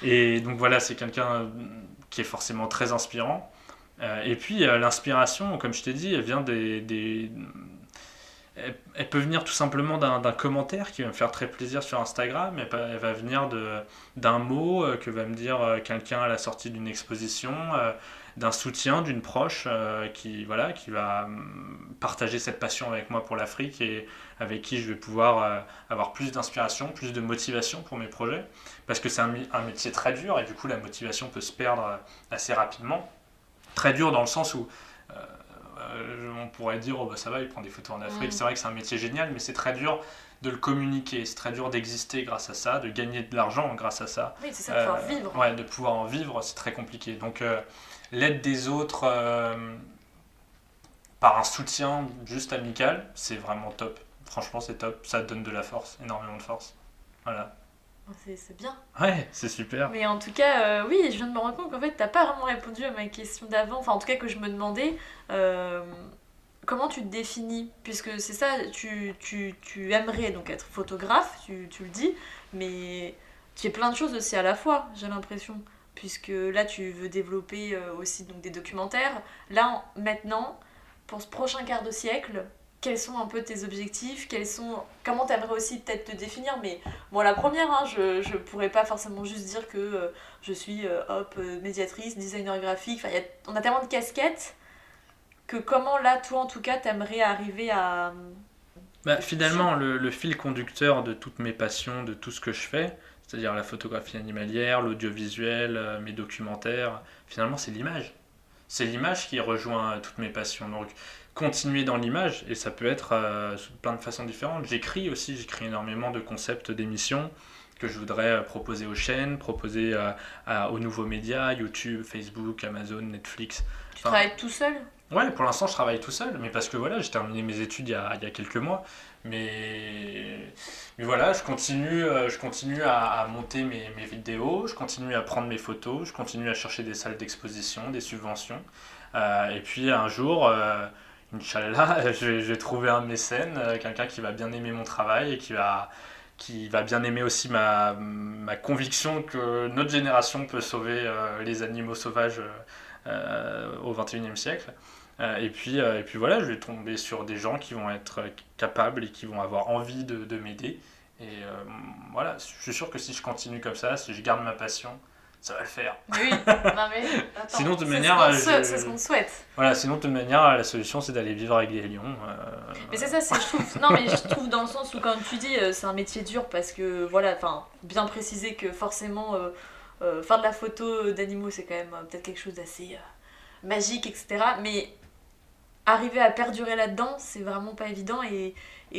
Et donc voilà, c'est quelqu'un qui est forcément très inspirant. Et puis l'inspiration, comme je t'ai dit, elle vient elle peut venir tout simplement d'un commentaire qui va me faire très plaisir sur Instagram. Elle va venir d'un mot que va me dire quelqu'un à la sortie d'une exposition, d'un soutien d'une proche qui va partager cette passion avec moi pour l'Afrique, et avec qui je vais pouvoir avoir plus d'inspiration, plus de motivation pour mes projets, parce que c'est un métier très dur, et du coup la motivation peut se perdre assez rapidement. Très dur dans le sens où on pourrait dire ça va, il prend des photos en Afrique. C'est vrai que c'est un métier génial, mais c'est très dur de le communiquer, c'est très dur d'exister grâce à ça, de gagner de l'argent grâce à ça. Oui, c'est ça, de pouvoir vivre. Ouais, de pouvoir en vivre, c'est très compliqué. Donc l'aide des autres par un soutien juste amical, c'est vraiment top. Franchement, c'est top, ça donne de la force, énormément de force. Voilà. C'est bien. Ouais, c'est super. Mais en tout cas, oui, je viens de me rendre compte qu'en fait, t'as pas vraiment répondu à ma question d'avant. Enfin, en tout cas, que je me demandais comment tu te définis. Puisque c'est ça, tu aimerais donc être photographe, tu le dis, mais tu fais plein de choses aussi à la fois, j'ai l'impression. Puisque là, tu veux développer aussi donc, des documentaires. Là, maintenant, pour ce prochain quart de siècle, quels sont un peu tes objectifs, comment t'aimerais aussi peut-être te définir, mais bon, la première, hein, je pourrais pas forcément juste dire que je suis médiatrice, designer graphique, enfin, on a tellement de casquettes que comment là, toi en tout cas, t'aimerais arriver à... Finalement, le fil conducteur de toutes mes passions, de tout ce que je fais, c'est-à-dire la photographie animalière, l'audiovisuel, mes documentaires, finalement c'est l'image. C'est l'image qui rejoint toutes mes passions, donc continuer dans l'image, et ça peut être sous plein de façons différentes. J'écris énormément de concepts d'émissions que je voudrais proposer aux chaînes, proposer aux nouveaux médias, YouTube, Facebook, Amazon, Netflix. Tu travailles tout seul ? Ouais, pour l'instant je travaille tout seul, mais parce que voilà, j'ai terminé mes études il y a quelques mois, mais voilà, je continue à monter mes vidéos, je continue à prendre mes photos, je continue à chercher des salles d'exposition, des subventions, et puis un jour... Inch'Allah, je vais trouver un mécène, quelqu'un qui va bien aimer mon travail et qui va bien aimer aussi ma conviction que notre génération peut sauver les animaux sauvages au XXIe siècle. Et puis voilà, je vais tomber sur des gens qui vont être capables et qui vont avoir envie de m'aider. Et voilà, je suis sûr que si je continue comme ça, si je garde ma passion, ça va le faire. Oui, non mais attends, sinon, de manière, c'est ce qu'on souhaite. Voilà, sinon de toute manière, la solution c'est d'aller vivre avec des lions. Mais c'est ça, je trouve dans le sens où quand tu dis c'est un métier dur parce que voilà, enfin bien préciser que forcément faire de la photo d'animaux c'est quand même peut-être quelque chose d'assez magique, etc. Mais arriver à perdurer là-dedans, c'est vraiment pas évident et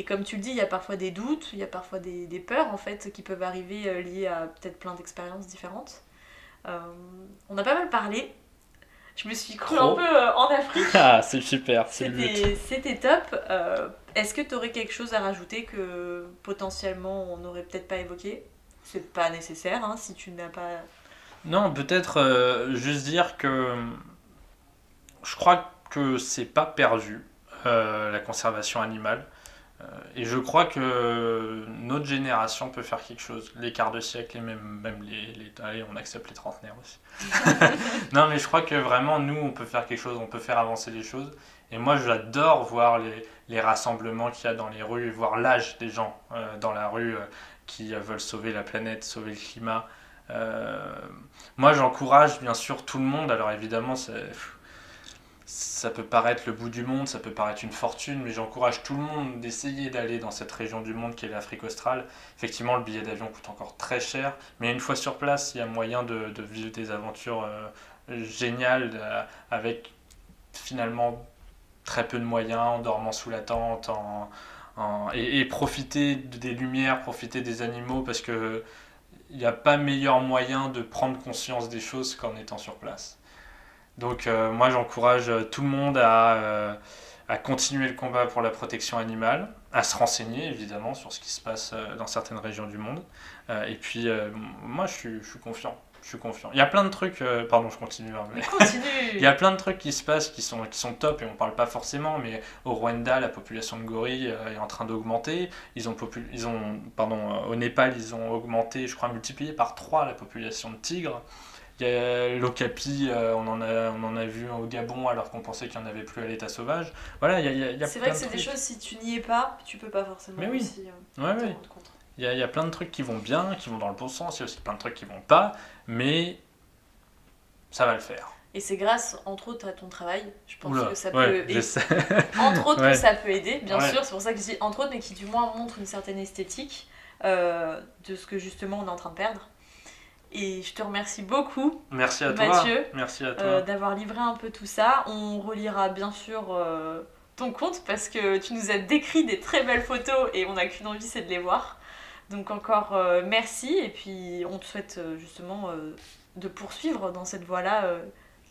comme tu le dis, il y a parfois des doutes, il y a parfois des peurs en fait qui peuvent arriver liées à peut-être plein d'expériences différentes. On a pas mal parlé. Je me suis crue un peu en Afrique. Ah, c'est super, c'est le but. C'était top. Est-ce que tu aurais quelque chose à rajouter que potentiellement on n'aurait peut-être pas évoqué ? C'est pas nécessaire hein, si tu n'as pas... Non, peut-être juste dire que je crois que c'est pas perdu, la conservation animale. Et je crois que notre génération peut faire quelque chose, les quarts de siècle et même allez, on accepte les trentenaires aussi. Non mais je crois que vraiment nous on peut faire quelque chose, on peut faire avancer les choses. Et moi j'adore voir les rassemblements qu'il y a dans les rues, voir l'âge des gens dans la rue qui veulent sauver la planète, sauver le climat. Moi j'encourage bien sûr tout le monde, alors évidemment ça peut paraître le bout du monde, ça peut paraître une fortune, mais j'encourage tout le monde d'essayer d'aller dans cette région du monde qui est l'Afrique australe. Effectivement, le billet d'avion coûte encore très cher, mais une fois sur place, il y a moyen de vivre des aventures géniales avec finalement très peu de moyens, en dormant sous la tente, et profiter des lumières, profiter des animaux, parce que il n'y a pas meilleur moyen de prendre conscience des choses qu'en étant sur place. Donc moi j'encourage tout le monde à continuer le combat pour la protection animale, à se renseigner évidemment sur ce qui se passe dans certaines régions du monde. Et puis moi je suis confiant. Il y a plein de trucs, pardon je continue, hein, mais il y a plein de trucs qui se passent qui sont top et on parle pas forcément, mais au Rwanda la population de gorilles est en train d'augmenter. Au Népal ils ont augmenté, je crois multiplié par 3 la population de tigres. Il y a l'okapi, on en a vu au Gabon alors qu'on pensait qu'il n'y en avait plus à l'état sauvage. Voilà, il y a c'est plein vrai que de c'est trucs. des choses, si tu n'y es pas, tu peux pas forcément Mais oui. aussi te Ouais. rendre compte. Il y a plein de trucs qui vont bien, qui vont dans le bon sens, il y a aussi plein de trucs qui vont pas, mais ça va le faire. Et c'est grâce, entre autres, à ton travail, je pense Oula, que ça ouais, peut je sais. entre autres Ouais. que ça peut aider, bien Ouais. sûr, c'est pour ça que je dis entre autres, mais qui du moins montre une certaine esthétique de ce que justement on est en train de perdre. Et je te remercie beaucoup, Merci à toi. Mathieu, Merci à toi. d'avoir livré un peu tout ça. On relira bien sûr ton compte parce que tu nous as décrit des très belles photos et on n'a qu'une envie, c'est de les voir. Donc encore merci et puis on te souhaite justement de poursuivre dans cette voie-là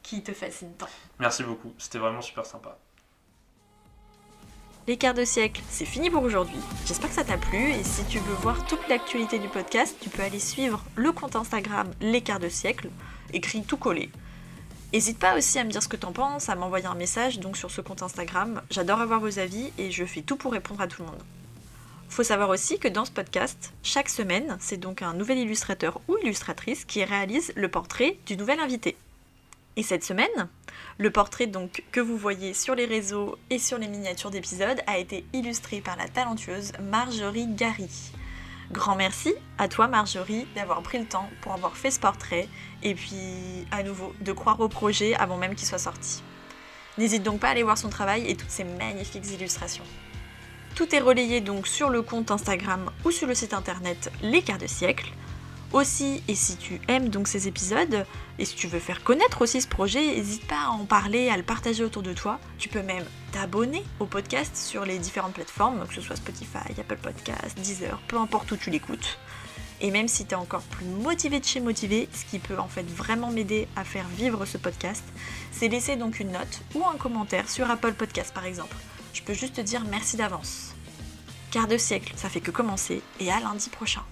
qui te fascine tant. Merci beaucoup, c'était vraiment super sympa. Les quarts de siècle, c'est fini pour aujourd'hui. J'espère que ça t'a plu et si tu veux voir toute l'actualité du podcast, tu peux aller suivre le compte Instagram Les quarts de siècle, écrit tout collé. N'hésite pas aussi à me dire ce que t'en penses, à m'envoyer un message donc sur ce compte Instagram. J'adore avoir vos avis et je fais tout pour répondre à tout le monde. Faut savoir aussi que dans ce podcast, chaque semaine, c'est donc un nouvel illustrateur ou illustratrice qui réalise le portrait du nouvel invité. Et cette semaine, le portrait donc que vous voyez sur les réseaux et sur les miniatures d'épisodes a été illustré par la talentueuse Marjorie Gary. Grand merci à toi Marjorie d'avoir pris le temps pour avoir fait ce portrait et puis à nouveau de croire au projet avant même qu'il soit sorti. N'hésite donc pas à aller voir son travail et toutes ses magnifiques illustrations. Tout est relayé donc sur le compte Instagram ou sur le site internet Les Quarts de Siècle. Aussi, et si tu aimes donc ces épisodes, et si tu veux faire connaître aussi ce projet, n'hésite pas à en parler, à le partager autour de toi. Tu peux même t'abonner au podcast sur les différentes plateformes, que ce soit Spotify, Apple Podcasts, Deezer, peu importe où tu l'écoutes. Et même si tu es encore plus motivé de chez motivé, ce qui peut en fait vraiment m'aider à faire vivre ce podcast, c'est laisser donc une note ou un commentaire sur Apple Podcasts par exemple. Je peux juste te dire merci d'avance. Quart de siècle, ça fait que commencer, et à lundi prochain.